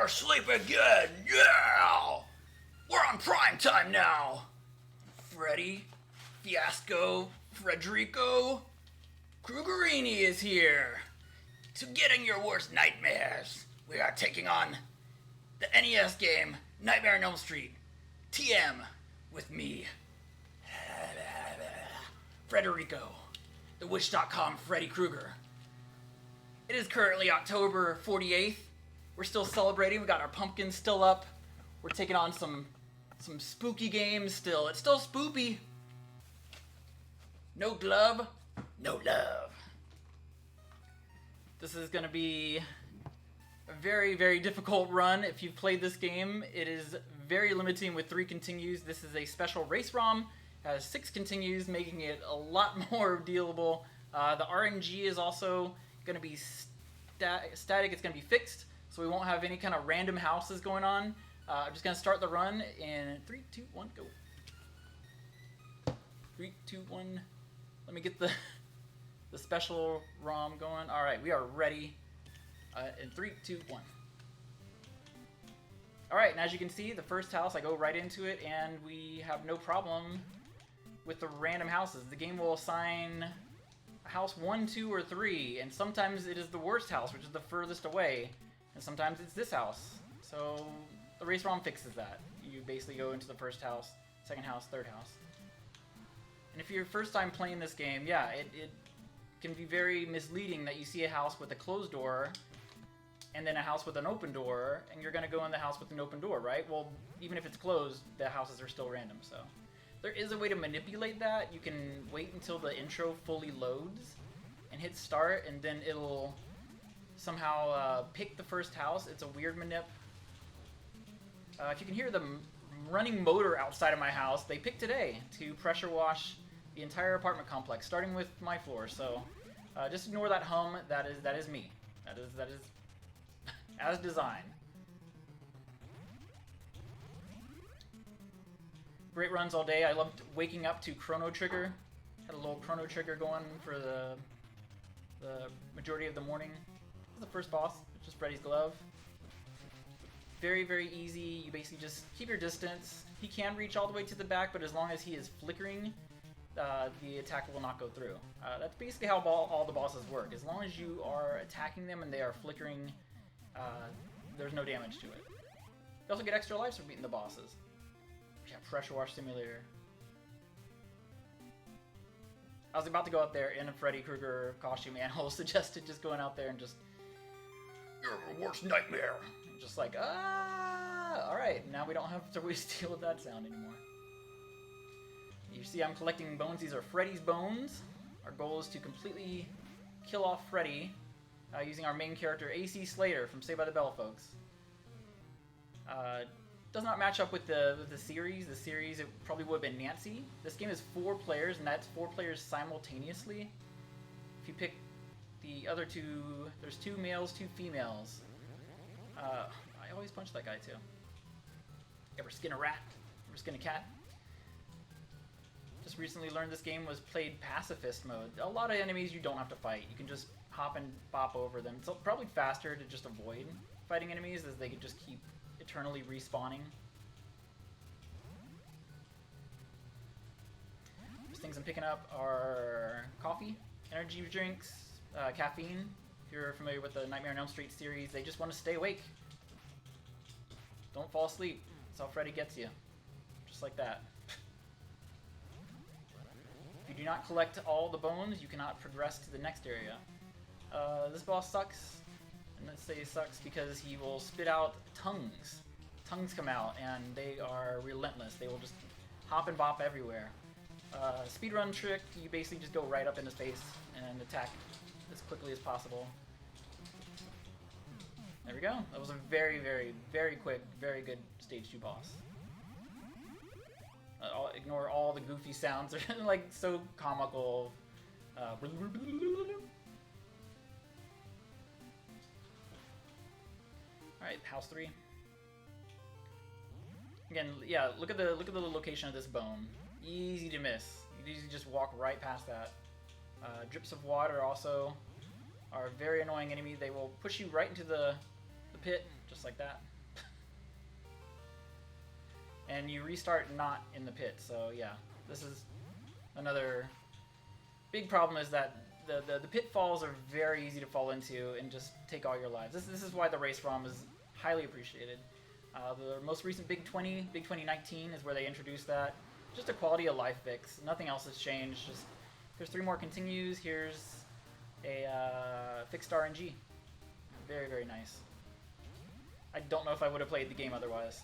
never sleep again! Yeah! We're on prime time now! Freddy, Fiasco, Frederico, Krugerini is here! To get in your worst nightmares, we are taking on the NES game Nightmare on Elm Street TM with me, Frederico, the Witch.com Freddy Krueger. It is currently October 48th. We're still celebrating. We got our pumpkins still up. We're taking on some spooky games still. It's still spoopy. No glove, no love. This is going to be a very, very difficult run. If you've played this game, it is very limiting with 3 continues. This is a special race ROM. It has 6 continues, making it a lot more dealable. The RNG is also going to be static. It's going to be fixed, so we won't have any kind of random houses going on. I'm just going to start the run in 3, 2, 1, go. 3, 2, 1. Let me get the special ROM going. All right, we are ready. In 3, 2, 1. All right, and as you can see, the first house, I go right into it, and we have no problem with the random houses. The game will assign house 1, 2, or 3, and sometimes it is the worst house, which is the furthest away, and sometimes it's this house. So the race ROM fixes that. You basically go into the first house, second house, third house. And if you're first time playing this game, yeah, it can be very misleading that you see a house with a closed door and then a house with an open door, and you're going to go in the house with an open door, right? Well, even if it's closed, the houses are still random, so. There is a way to manipulate that. You can wait until the intro fully loads and hit start, and then it'll somehow pick the first house. It's a weird manip. If you can hear the running motor outside of my house, they picked today to pressure wash the entire apartment complex, starting with my floor. So just ignore that hum. That is me. That is as designed. Great runs all day. I loved waking up to Chrono Trigger. Had a little Chrono Trigger going for the majority of the morning. This is the first boss. It's just Freddy's glove. Very, very easy. You basically just keep your distance. He can reach all the way to the back, but as long as he is flickering, the attack will not go through. That's basically how all the bosses work. As long as you are attacking them and they are flickering, there's no damage to it. You also get extra lives for beating the bosses. Yeah, Pressure Wash Simulator. I was about to go out there in a Freddy Krueger costume, and I suggested just going out there and just, you're the worst nightmare. Just like, alright, now we don't have to always deal with that sound anymore. You see I'm collecting bones. These are Freddy's bones. Our goal is to completely kill off Freddy using our main character, AC Slater from Saved by the Bell, folks. Does not match up with the series. The series, it probably would have been Nancy. This game is 4 players, and that's 4 players simultaneously. If you pick the other 2, there's 2 males, 2 females. I always punch that guy too. Ever skin a rat? Ever skin a cat? Just recently learned this game was played pacifist mode. A lot of enemies you don't have to fight. You can just hop and bop over them. It's probably faster to just avoid fighting enemies, as they can just keep eternally respawning. These things I'm picking up are coffee, energy drinks, caffeine. If you're familiar with the Nightmare on Elm Street series, they just want to stay awake. Don't fall asleep. That's how Freddy gets you. Just like that. If you do not collect all the bones, you cannot progress to the next area. This boss sucks. And let's say he sucks because he will spit out tongues. Tongues come out, and they are relentless. They will just hop and bop everywhere. Speedrun trick, you basically just go right up into space and attack as quickly as possible. There we go. That was a very, very, very quick, very good stage 2 boss. I'll ignore all the goofy sounds. They're like so comical. Alright, house 3. Again, yeah, look at the location of this bone. Easy to miss. You usually just walk right past that. Drips of water also are a very annoying enemy. They will push you right into the the pit, just like that. And you restart not in the pit, so yeah. This is another big problem, is that the pitfalls are very easy to fall into and just take all your lives. This is why the race ROM is highly appreciated. The most recent Big 2019 is where they introduced that. Just a quality of life fix. Nothing else has changed. Just here's 3 more continues. Here's a fixed RNG. Very, very nice. I don't know if I would have played the game otherwise.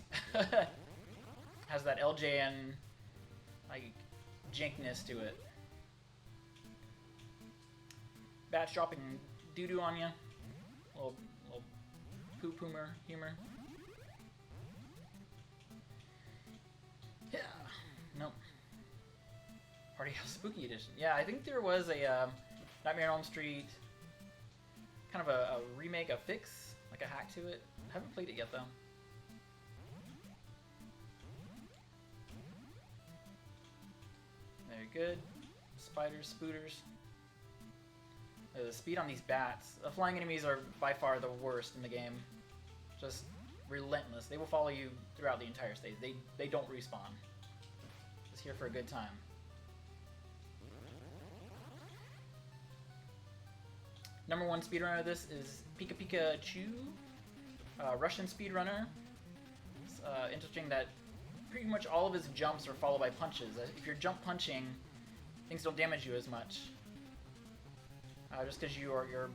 Has that LJN like jankness to it. Bats dropping doo-doo on you. Little poo-poomer humor. Yeah. Nope. Party House Spooky Edition. Yeah, I think there was a Nightmare on Elm Street kind of a remake, a fix, like a hack to it. I haven't played it yet though. Very good. Spiders, spooters. The speed on these bats. The flying enemies are by far the worst in the game. Just relentless. They will follow you throughout the entire stage. They don't respawn. Just here for a good time. Number 1 speedrunner of this is Pika Pika Chu, Russian speedrunner. It's interesting that pretty much all of his jumps are followed by punches. If you're jump punching, things don't damage you as much. Just because you're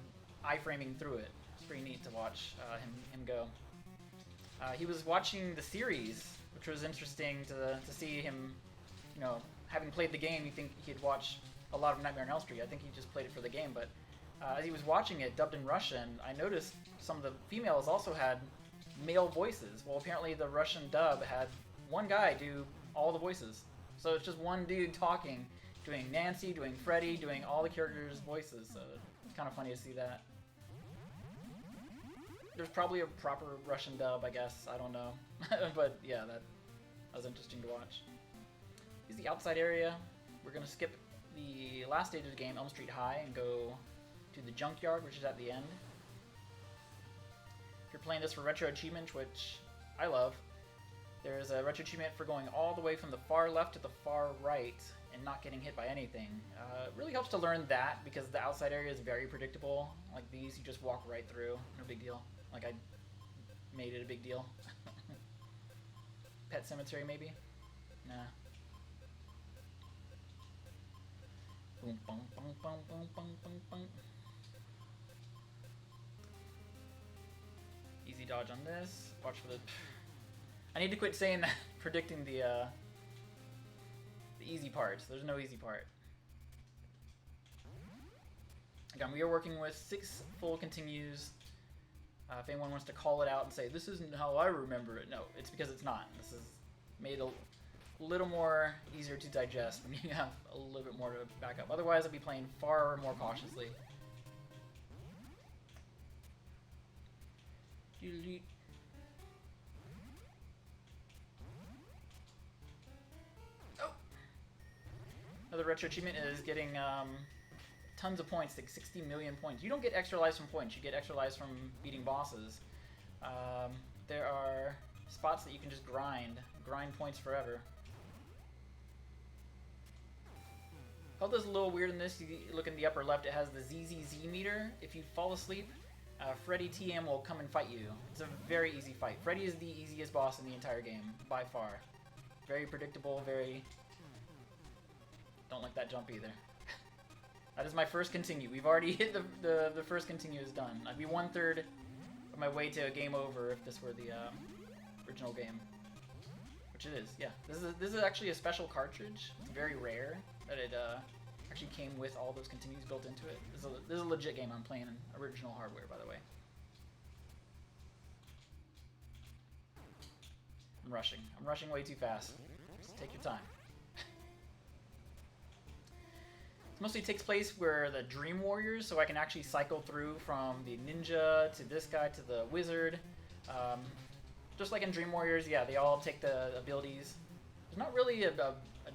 iframing through it. It's pretty neat to watch him go. He was watching the series, which was interesting to see him, you know, having played the game. You think he'd watch a lot of Nightmare on Elm Street. I think he just played it for the game, but as he was watching it dubbed in Russian, I noticed some of the females also had male voices. Well, apparently the Russian dub had one guy do all the voices. So it's just one dude talking, doing Nancy, doing Freddy, doing all the characters' voices. So it's kind of funny to see that. There's probably a proper Russian dub, I guess. I don't know. But yeah, that was interesting to watch. Here's the outside area. We're going to skip the last stage of the game, Elm Street High, and go to the junkyard, which is at the end. If you're playing this for retro achievement, which I love, there's a retro achievement for going all the way from the far left to the far right and not getting hit by anything. It really helps to learn that because the outside area is very predictable. Like these, you just walk right through. No big deal. Like I made it a big deal. Pet Cemetery, maybe? Nah. Boom, boom, boom, boom, boom, boom, boom, boom. Easy dodge on this. Watch for the... I need to quit saying that, predicting the easy parts. There's no easy part. Again, we are working with 6 full continues. If anyone wants to call it out and say, this isn't how I remember it, no, it's because it's not. This is made a little more easier to digest when you have a little bit more to back up. Otherwise, I'd be playing far more cautiously. Oh! Another retro achievement is getting tons of points, like 60 million points. You don't get extra lives from points, you get extra lives from beating bosses. There are spots that you can just grind points forever. Health is a little weird in this. You look in the upper left, it has the ZZZ meter. If you fall asleep, Freddy TM will come and fight you. It's a very easy fight. Freddy is the easiest boss in the entire game, by far. Very predictable, very... Don't like that jump either. That is my first continue. We've already hit the first continue is done. I'd be 1/3 of my way to a game over if this were the original game. Which it is, yeah. This is actually a special cartridge. It's very rare that it actually came with all those continues built into it. This is a legit game. I'm playing in original hardware, by the way. I'm rushing. I'm rushing way too fast. Just take your time. Mostly takes place where the Dream Warriors, so I can actually cycle through from the ninja to this guy to the wizard. Just like in Dream Warriors, yeah, they all take the abilities. There's not really a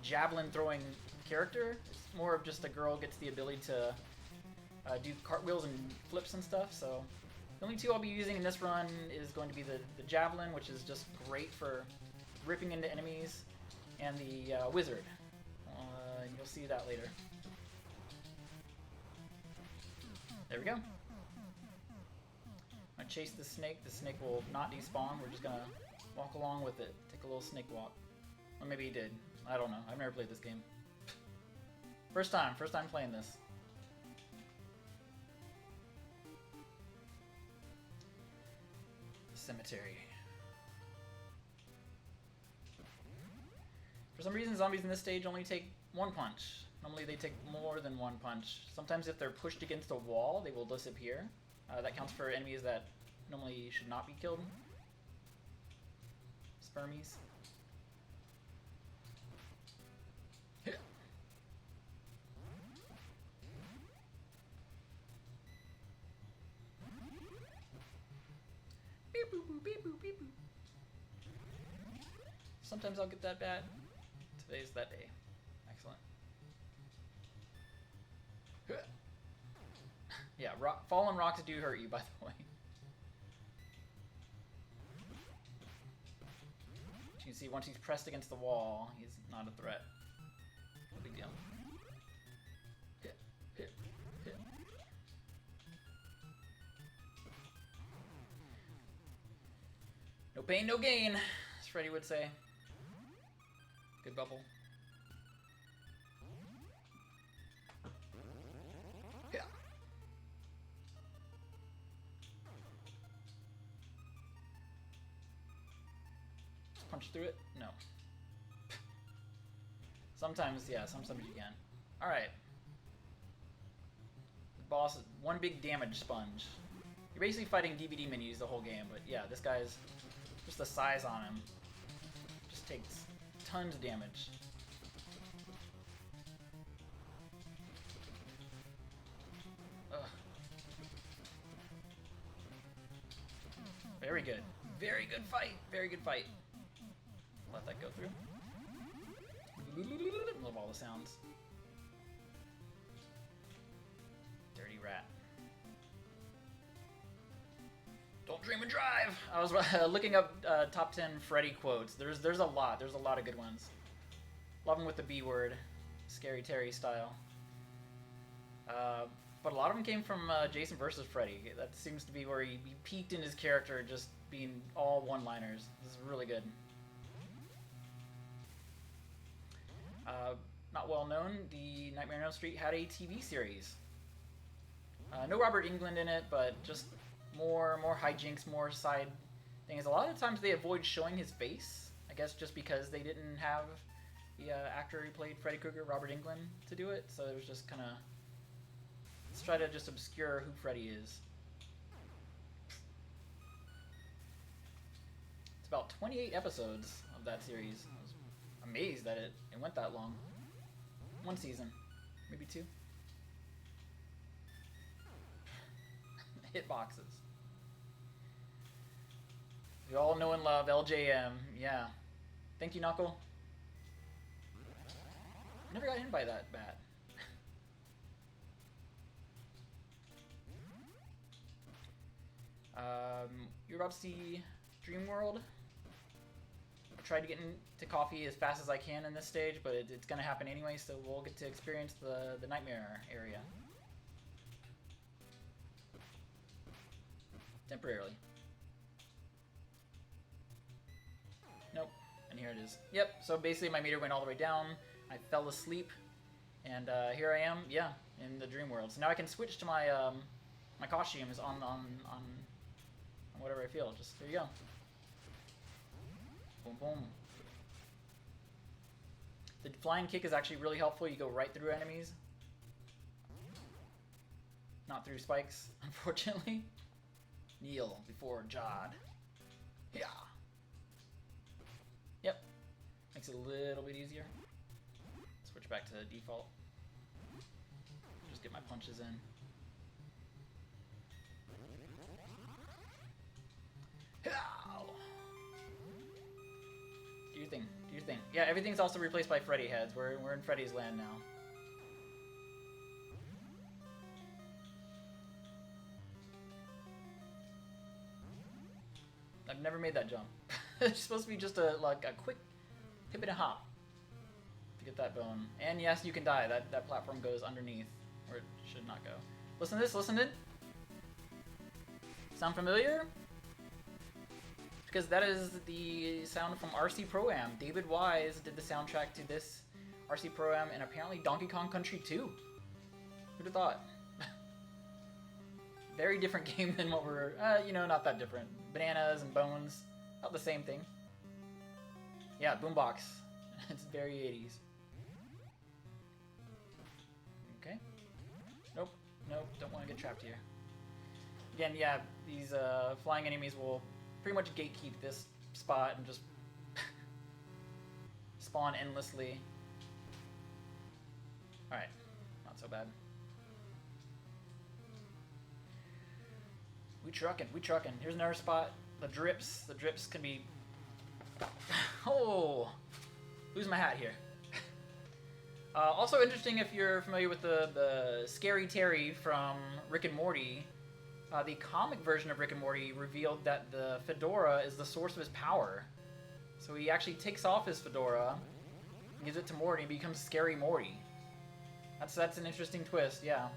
javelin throwing character. It's more of just a girl gets the ability to do cartwheels and flips and stuff, so The only two I'll be using in this run is going to be the Javelin, which is just great for ripping into enemies, and the Wizard. You'll see that later. There we go. I'm gonna chase the snake. The snake will not despawn. We're just gonna walk along with it. Take a little snake walk. Or maybe he did. I don't know. I've never played this game. First time playing this. Cemetery. For some reason, zombies in this stage only take one punch. Normally they take more than one punch. Sometimes if they're pushed against a wall, they will disappear. That counts for enemies that normally should not be killed. Spermies. Sometimes I'll get that bad. Today's that day. Excellent. Yeah, fallen rocks do hurt you, by the way. You can see once he's pressed against the wall, he's not a threat. No big deal. No pain, no gain, as Freddy would say. Good bubble. Yeah. Punch through it? No. Sometimes, yeah, sometimes you can. Alright. The boss is one big damage sponge. You're basically fighting DVD menus the whole game, but yeah, this guy's just the size on him just takes tons of damage. Ugh. Very good. Very good fight. Very good fight. Let that go through. Love all the sounds. Dirty rat. Don't dream and drive! I was looking up top 10 Freddy quotes. There's a lot. There's a lot of good ones. Love them with the B word. Scary Terry style. But a lot of them came from Jason vs. Freddy. That seems to be where he peaked in his character, just being all one-liners. This is really good. Not well known, the Nightmare on Elm Street had a TV series. No Robert Englund in it, but just more hijinks, more side things. A lot of times they avoid showing his face. I guess just because they didn't have the actor who played Freddy Krueger, Robert Englund, to do it. So it was just kind of, let's try to just obscure who Freddy is. It's about 28 episodes of that series. I was amazed that it went that long. One season, maybe two. Hitboxes. We all know and love LJM. Yeah. Thank you, Knuckle. Never got hit by that bat. You're about to see Dream World. I tried to get into coffee as fast as I can in this stage, but it's going to happen anyway, so we'll get to experience the nightmare area. Temporarily. Nope. And here it is. Yep, so basically my meter went all the way down. I fell asleep. And here I am, yeah, in the dream world. So now I can switch to my my costumes on whatever I feel. Just, there you go. Boom, boom. The flying kick is actually really helpful. You go right through enemies. Not through spikes, unfortunately. Kneel before Jod. Yeah. Yep. Makes it a little bit easier. Switch back to default. Just get my punches in. Do your thing. Do your thing. Yeah, everything's also replaced by Freddy heads. We're in Freddy's land now. I've never made that jump. It's supposed to be just a quick hip and a hop to get that bone. And yes, you can die. That platform goes underneath, where it should not go. Listen to this, listen to it. Sound familiar? Because that is the sound from RC Pro-Am. David Wise did the soundtrack to this RC Pro-Am and apparently Donkey Kong Country 2. Who'd have thought? Very different game than what we're, you know, not that different. Bananas and bones, not the same thing. Yeah, boombox. It's very 80s. Okay. Nope, nope, don't want to get trapped here. Again, yeah, these flying enemies will pretty much gatekeep this spot and just spawn endlessly. Alright, not so bad. We truckin', we truckin'. Here's another spot. The drips can be... Oh! Lose my hat here. Also interesting if you're familiar with the Scary Terry from Rick and Morty. The comic version of Rick and Morty revealed that the fedora is the source of his power. So he actually takes off his fedora, gives it to Morty, and becomes Scary Morty. That's an interesting twist, yeah.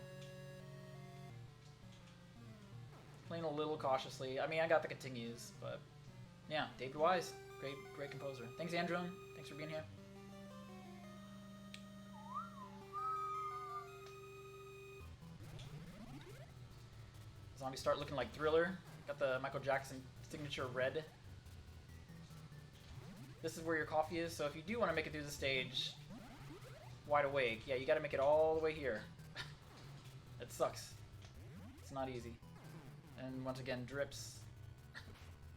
Playing a little cautiously. I mean, I got the continues, but yeah, David Wise, great composer. Thanks, Andron. Thanks for being here. Zombies start looking like Thriller. Got the Michael Jackson signature red. This is where your coffee is, so if you do want to make it through the stage wide awake, yeah, you got to make it all the way here. It sucks. It's not easy. And once again, drips.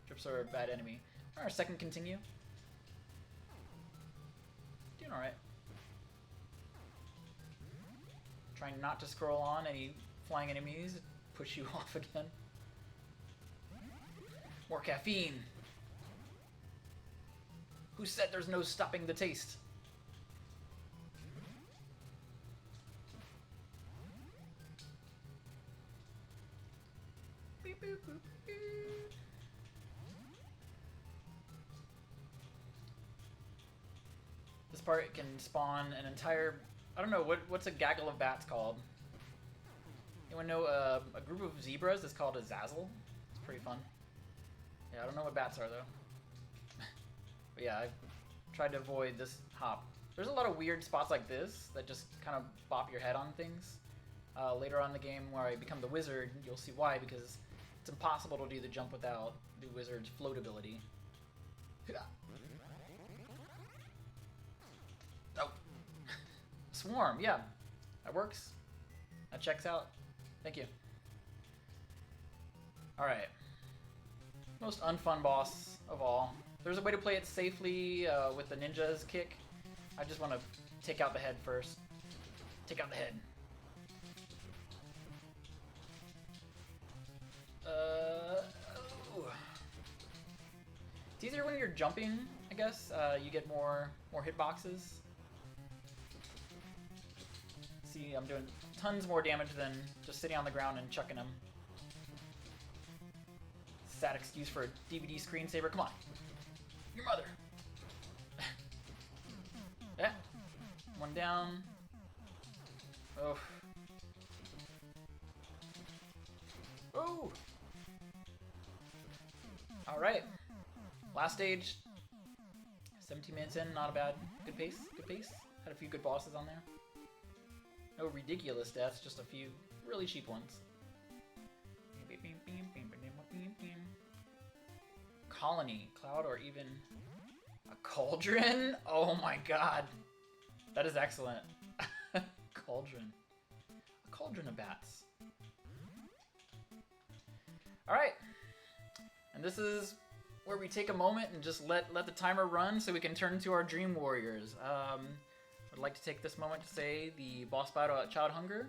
Drips are a bad enemy. Our second continue. Doing alright. Trying not to scroll on any flying enemies. Push you off again. More caffeine. Who said there's no stopping the taste? Beep, boop, boop, boop. This part can spawn an entire... I don't know, what's a gaggle of bats called? Anyone know a group of zebras is called a zazzle? It's pretty fun. Yeah, I don't know what bats are though. But yeah, I've tried to avoid this hop. There's a lot of weird spots like this that just kind of bop your head on things. Later on in the game where I become the wizard, you'll see why, because it's impossible to do the jump without the wizard's float ability. Oh! Swarm, yeah. That works. That checks out. Thank you. Alright. Most unfun boss of all. There's a way to play it safely with the ninja's kick. I just want to take out the head first. Take out the head. It's easier when you're jumping, I guess. You get more hitboxes. See, I'm doing tons more damage than just sitting on the ground and chucking them. Sad excuse for a DVD screensaver. Come on. Your mother. Yeah. One down. Oh. Oh. Alright. Last stage. 17 minutes in, not a bad. Good pace, good pace. Had a few good bosses on there. No ridiculous deaths, just a few really cheap ones. Colony, cloud, or even a cauldron? Oh my god. That is excellent. Cauldron. A cauldron of bats. Alright. And this is where we take a moment and just let the timer run so we can turn to our dream warriors. I'd like to take this moment to say the boss battle at Child Hunger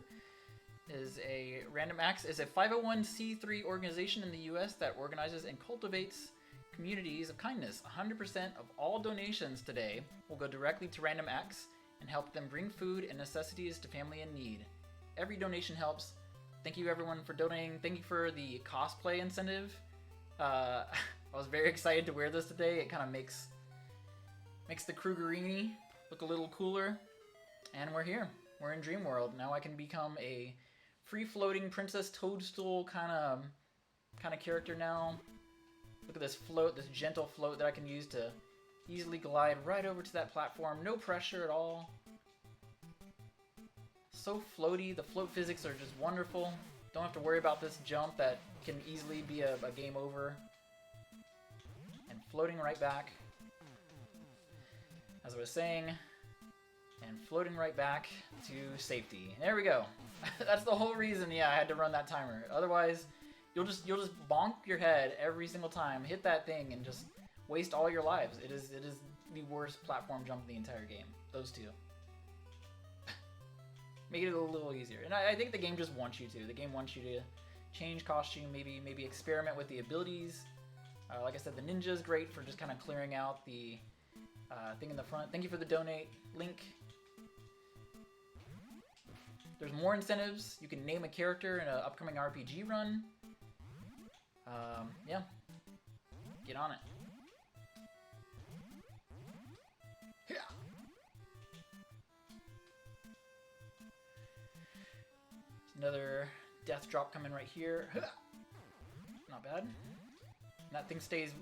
is a Random Acts is a 501c3 organization in the US that organizes and cultivates communities of kindness. 100% of all donations today will go directly to Random Acts and help them bring food and necessities to family in need. Every donation helps. Thank you everyone for donating. Thank you for the cosplay incentive. I was very excited to wear this today. It kind of makes the Krugerini look a little cooler. And we're here. We're in Dream World. Now I can become a free-floating Princess Toadstool kind of character now. Look at this float, this gentle float that I can use to easily glide right over to that platform. No pressure at all. So floaty. The float physics are just wonderful. Don't have to worry about this jump that can easily be a game over. And floating right back. As I was saying, and floating right back to safety. There we go. That's the whole reason, yeah, I had to run that timer. Otherwise, you'll just bonk your head every single time, hit that thing, and just waste all your lives. It is the worst platform jump in the entire game. Those two. Make it a little easier. And I think the game just wants you to. The game wants you to change costume, maybe experiment with the abilities. Like I said, the ninja is great for just kind of clearing out the thing in the front. Thank you for the donate link. There's more incentives. You can name a character in an upcoming RPG run. Yeah. Get on it. Yeah. Another death drop coming right here. Not bad. And that thing stays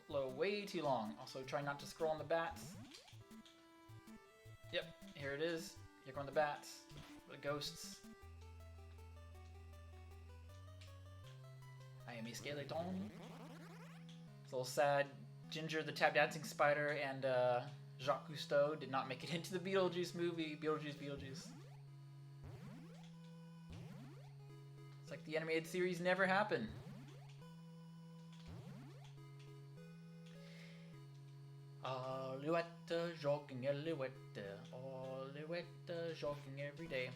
low way too long. Also, try not to scroll on the bats. Yep, here it is. Here come the bats. The ghosts. I am a skeleton. It's a little sad. Ginger the tap dancing spider and Jacques Cousteau did not make it into the Beetlejuice movie. Beetlejuice. It's like the animated series never happened. Alouette, jogging alouette, alouette, jogging every day.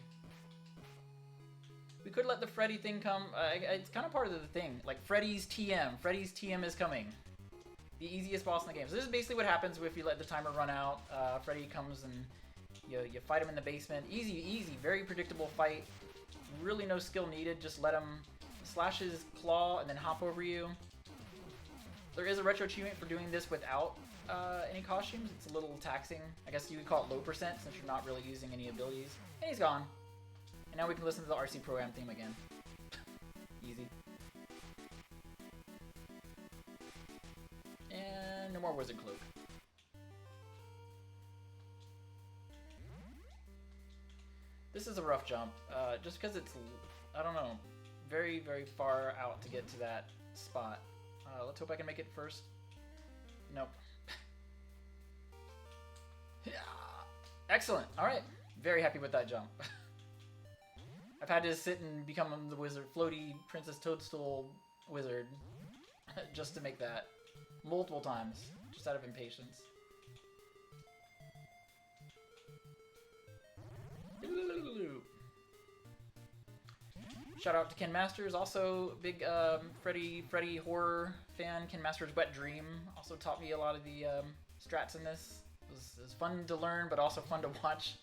We could let the Freddy thing come. It's kind of part of the thing. Like Freddy's TM. Freddy's TM is coming. The easiest boss in the game. So this is basically what happens if you let the timer run out. Freddy comes and you fight him in the basement. Easy, very predictable fight. Really no skill needed. Just let him slash his claw and then hop over you. There is a retro achievement for doing this without any costumes. It's a little taxing. I guess you could call it low percent since you're not really using any abilities. And he's gone. And now we can listen to the RC program theme again. Easy. And no more Wizard Cloak. This is a rough jump, just because it's, I don't know, very far out to get to that spot. Let's hope I can make it first. Nope. Excellent. All right. Very happy with that jump. I've had to sit and become the wizard, floaty Princess Toadstool wizard, just to make that multiple times, just out of impatience. Shout out to Ken Masters, also big Freddy horror fan. Ken Masters' Wet Dream also taught me a lot of the strats in this. It was fun to learn, but also fun to watch.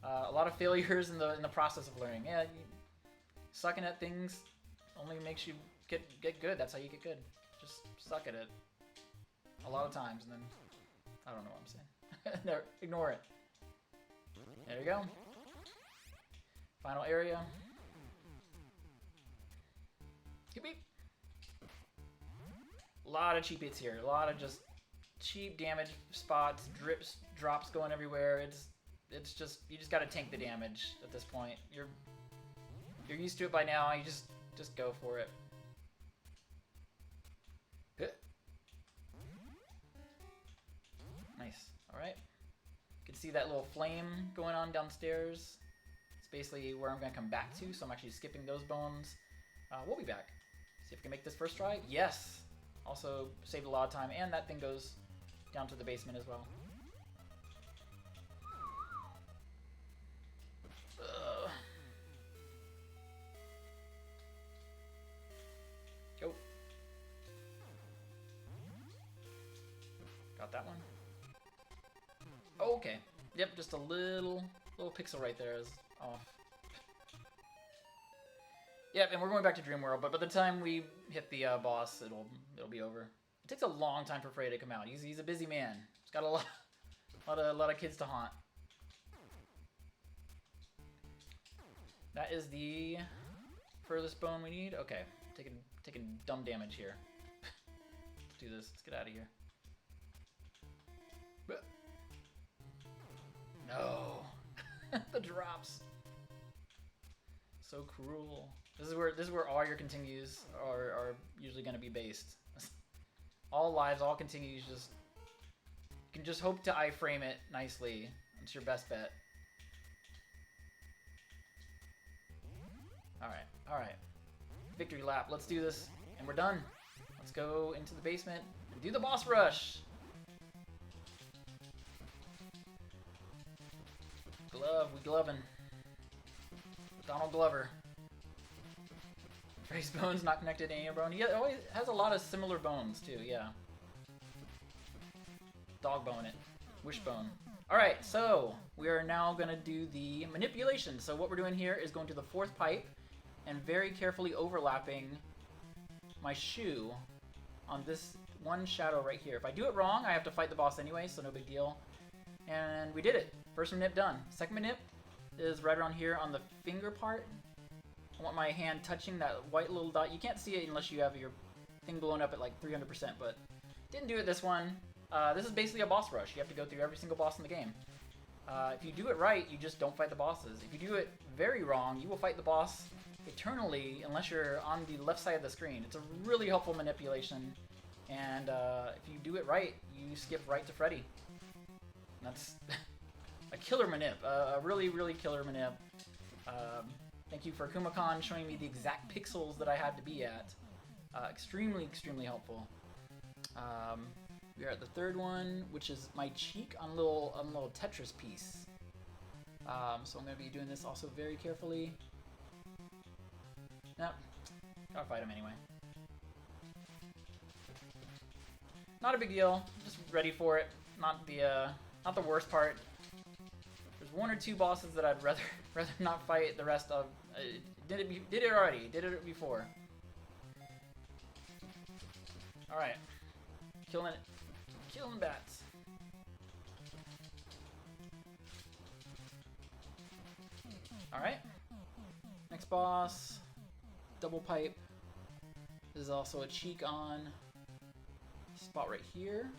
A lot of failures in the process of learning. Yeah, sucking at things only makes you get good. That's how you get good. Just suck at it a lot of times, and then I don't know what I'm saying. No, ignore it. There you go. Final area. Beep. A lot of cheap hits here. A lot of just cheap damage spots, drips, drops going everywhere. It's just, you just gotta tank the damage at this point. You're used to it by now. You just go for it. Nice. All right. You can see that little flame going on downstairs. It's basically where I'm gonna come back to. So I'm actually skipping those bones. We'll be back. See if we can make this first try. Yes. Also saved a lot of time, and that thing goes down to the basement as well. Go. Got that one. Oh, okay. Yep, just a little pixel right there is off. Yep, and we're going back to Dream World, but by the time we hit the boss, it'll be over. It takes a long time for Frey to come out. He's a busy man. He's got a lot of kids to haunt. That is the furthest bone we need. Okay, taking dumb damage here. Let's do this. Let's get out of here. No, the drops. So cruel. This is where all your continues are usually going to be based. All lives, all continues. Just you can just hope to iframe it nicely. It's your best bet. All right. Victory lap. Let's do this, and we're done. Let's go into the basement and do the boss rush. We glovin'. Donald Glover. Frey's bone's not connected to any bone. He always has a lot of similar bones too, yeah. Dog bone it. Wishbone. Alright, so we are now gonna do the manipulation. So what we're doing here is going to the fourth pipe and very carefully overlapping my shoe on this one shadow right here. If I do it wrong, I have to fight the boss anyway, so no big deal. And we did it. First manip done. Second manip is right around here on the finger part. I want my hand touching that white little dot. You can't see it unless you have your thing blown up at like 300%, but didn't do it this one. This is basically a boss rush. You have to go through every single boss in the game. If you do it right, you just don't fight the bosses. If you do it very wrong, you will fight the boss eternally unless you're on the left side of the screen. It's a really helpful manipulation, and if you do it right, you skip right to Freddy. That's a killer manip, a really, really killer manip. Thank you for Kumakon showing me the exact pixels that I had to be at. Extremely, extremely helpful. We are at the third one, which is my cheek on a little Tetris piece. So I'm going to be doing this also very carefully. Nope, gotta fight him anyway. Not a big deal, just ready for it. Not the worst part. There's one or two bosses that I'd rather not fight. The rest of did it already. Did it before. All right, killing bats. All right, next boss, double pipe. This is also a cheek on spot right here.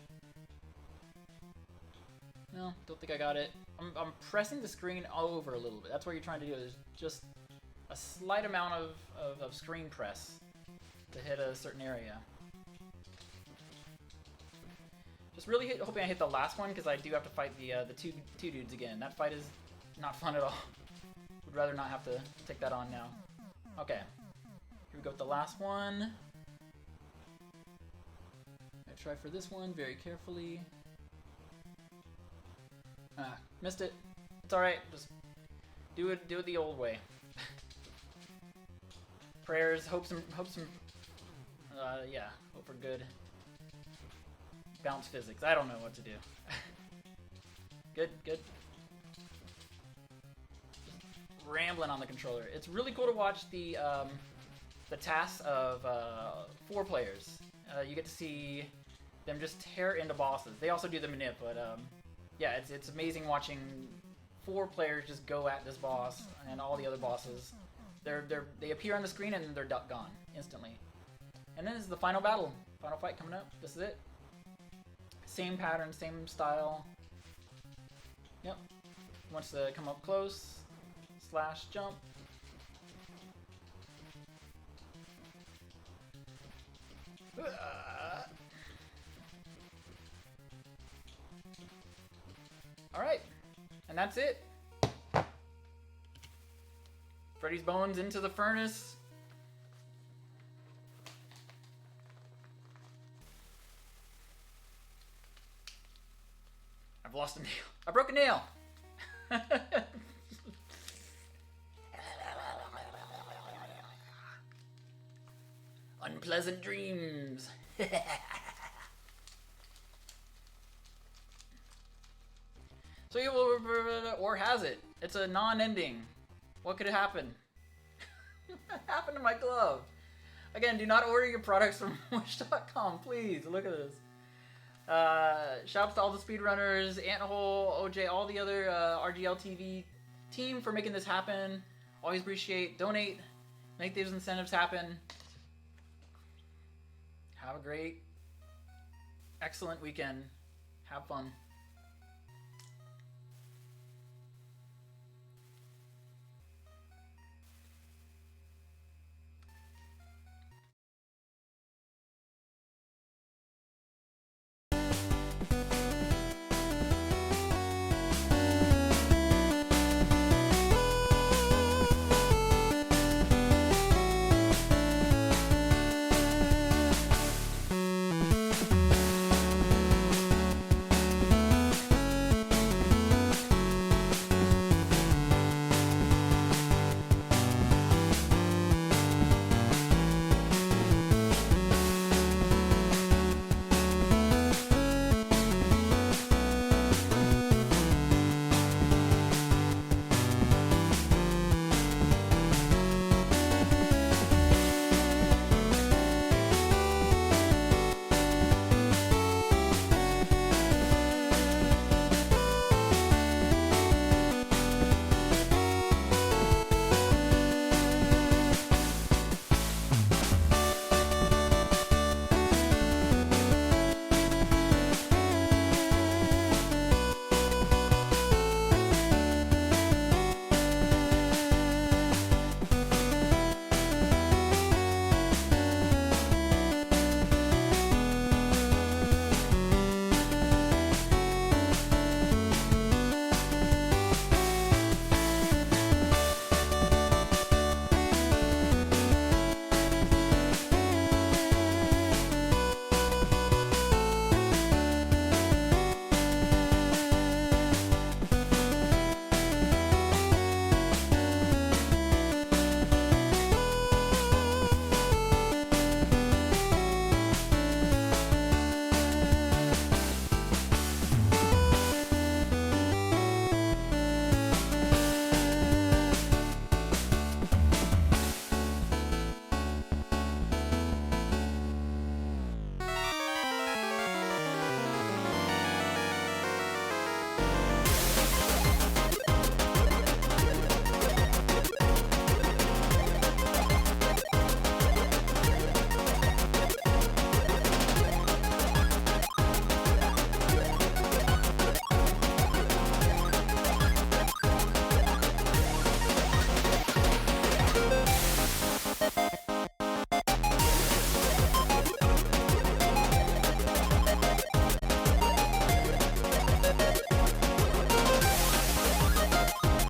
No, don't think I got it. I'm pressing the screen over a little bit. That's what you're trying to do, is just a slight amount of screen press to hit a certain area. Just really hoping I hit the last one, because I do have to fight the two dudes again. That fight is not fun at all. Would rather not have to take that on now. Okay, here we go with the last one. I try for this one very carefully. Missed it. It's alright, just do it the old way. Prayers, hope for good. Bounce physics, I don't know what to do. Good. Just rambling on the controller. It's really cool to watch the tasks of 4 players. You get to see them just tear into bosses. They also do the manip, but yeah, it's amazing watching 4 players just go at this boss and all the other bosses. They appear on the screen and they're gone instantly. And then this is the final battle, final fight coming up. This is it. Same pattern, same style. Yep. Wants to come up close, slash jump. Alright, and that's it. Freddy's bones into the furnace. I've lost a nail. I broke a nail! Unpleasant dreams. So you will, or has it? It's a non-ending. What could happen? What happened to my glove? Again, do not order your products from Wish.com, please. Look at this. Shouts to all the speedrunners, Anthole, OJ, all the other RGLtv team for making this happen. Always appreciate. Donate. Make these incentives happen. Have a great, excellent weekend. Have fun.